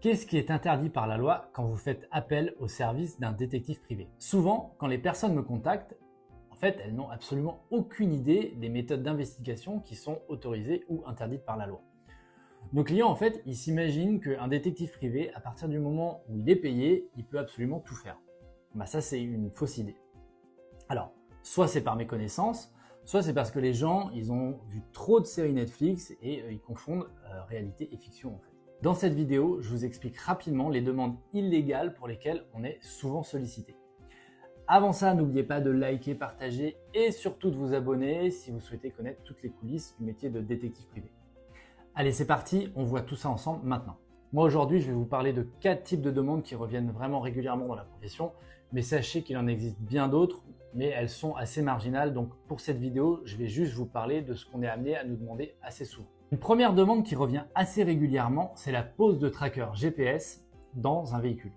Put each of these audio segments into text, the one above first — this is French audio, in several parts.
Qu'est-ce qui est interdit par la loi quand vous faites appel au service d'un détective privé? Souvent, quand les personnes me contactent, en fait, elles n'ont absolument aucune idée des méthodes d'investigation qui sont autorisées ou interdites par la loi. Nos clients, en fait, ils s'imaginent qu'un détective privé, à partir du moment où il est payé, il peut absolument tout faire. Bah ça, c'est une fausse idée. Alors, soit c'est par méconnaissance, soit c'est parce que les gens, ils ont vu trop de séries Netflix et ils confondent réalité et fiction, en fait. Dans cette vidéo, je vous explique rapidement les demandes illégales pour lesquelles on est souvent sollicité. Avant ça, n'oubliez pas de liker, partager et surtout de vous abonner si vous souhaitez connaître toutes les coulisses du métier de détective privé. Allez, c'est parti, on voit tout ça ensemble maintenant. Moi aujourd'hui, je vais vous parler de 4 types de demandes qui reviennent vraiment régulièrement dans la profession, mais sachez qu'il en existe bien d'autres, mais elles sont assez marginales, donc pour cette vidéo, je vais juste vous parler de ce qu'on est amené à nous demander assez souvent. Une première demande qui revient assez régulièrement, c'est la pose de tracker GPS dans un véhicule.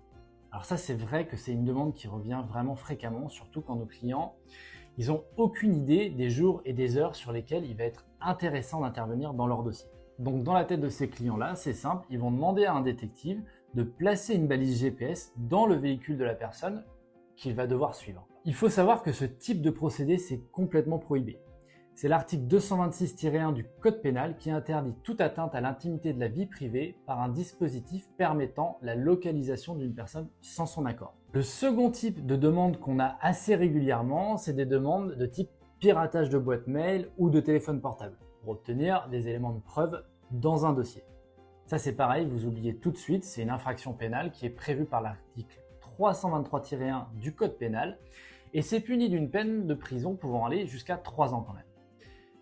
Alors ça, c'est vrai que c'est une demande qui revient vraiment fréquemment, surtout quand nos clients, ils n'ont aucune idée des jours et des heures sur lesquels il va être intéressant d'intervenir dans leur dossier. Donc dans la tête de ces clients-là, c'est simple, ils vont demander à un détective de placer une balise GPS dans le véhicule de la personne qu'il va devoir suivre. Il faut savoir que ce type de procédé, c'est complètement prohibé. C'est l'article 226-1 du Code pénal qui interdit toute atteinte à l'intimité de la vie privée par un dispositif permettant la localisation d'une personne sans son accord. Le second type de demande qu'on a assez régulièrement, c'est des demandes de type piratage de boîte mail ou de téléphone portable pour obtenir des éléments de preuve dans un dossier. Ça c'est pareil, vous oubliez tout de suite, c'est une infraction pénale qui est prévue par l'article 323-1 du Code pénal et c'est puni d'une peine de prison pouvant aller jusqu'à 3 ans quand même.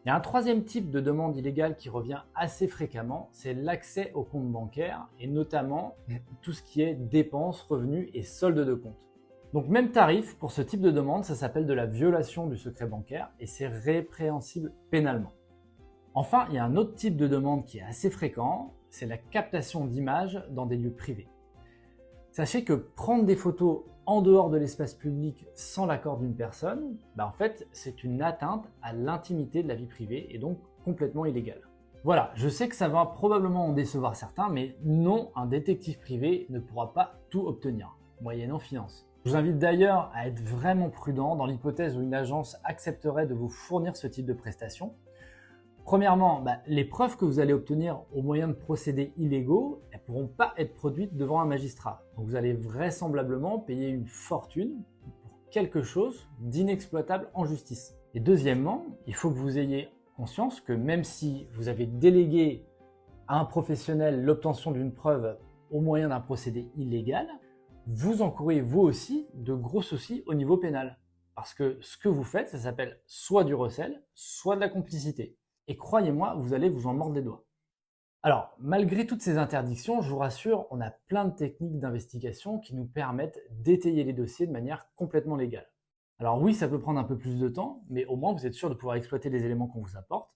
Il y a un troisième type de demande illégale qui revient assez fréquemment, c'est l'accès au compte bancaire et notamment tout ce qui est dépenses, revenus et solde de compte. Donc même tarif pour ce type de demande, ça s'appelle de la violation du secret bancaire et c'est répréhensible pénalement. Enfin, il y a un autre type de demande qui est assez fréquent, c'est la captation d'images dans des lieux privés. Sachez que prendre des photos en dehors de l'espace public sans l'accord d'une personne, en fait, c'est une atteinte à l'intimité de la vie privée et donc complètement illégale. Voilà, je sais que ça va probablement en décevoir certains, mais non, un détective privé ne pourra pas tout obtenir, moyennant finance. Je vous invite d'ailleurs à être vraiment prudent dans l'hypothèse où une agence accepterait de vous fournir ce type de prestations. Premièrement, les preuves que vous allez obtenir au moyen de procédés illégaux, elles ne pourront pas être produites devant un magistrat. Donc vous allez vraisemblablement payer une fortune pour quelque chose d'inexploitable en justice. Et deuxièmement, il faut que vous ayez conscience que même si vous avez délégué à un professionnel l'obtention d'une preuve au moyen d'un procédé illégal, vous encourez vous aussi de gros soucis au niveau pénal. Parce que ce que vous faites, ça s'appelle soit du recel, soit de la complicité. Et croyez-moi, vous allez vous en mordre les doigts. Alors, malgré toutes ces interdictions, je vous rassure, on a plein de techniques d'investigation qui nous permettent d'étayer les dossiers de manière complètement légale. Alors oui, ça peut prendre un peu plus de temps, mais au moins vous êtes sûr de pouvoir exploiter les éléments qu'on vous apporte,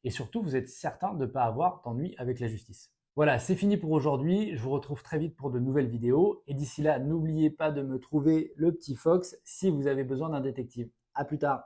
et surtout vous êtes certain de ne pas avoir d'ennui avec la justice. Voilà, c'est fini pour aujourd'hui, je vous retrouve très vite pour de nouvelles vidéos, et d'ici là, n'oubliez pas de me trouver le petit Fox si vous avez besoin d'un détective. À plus tard.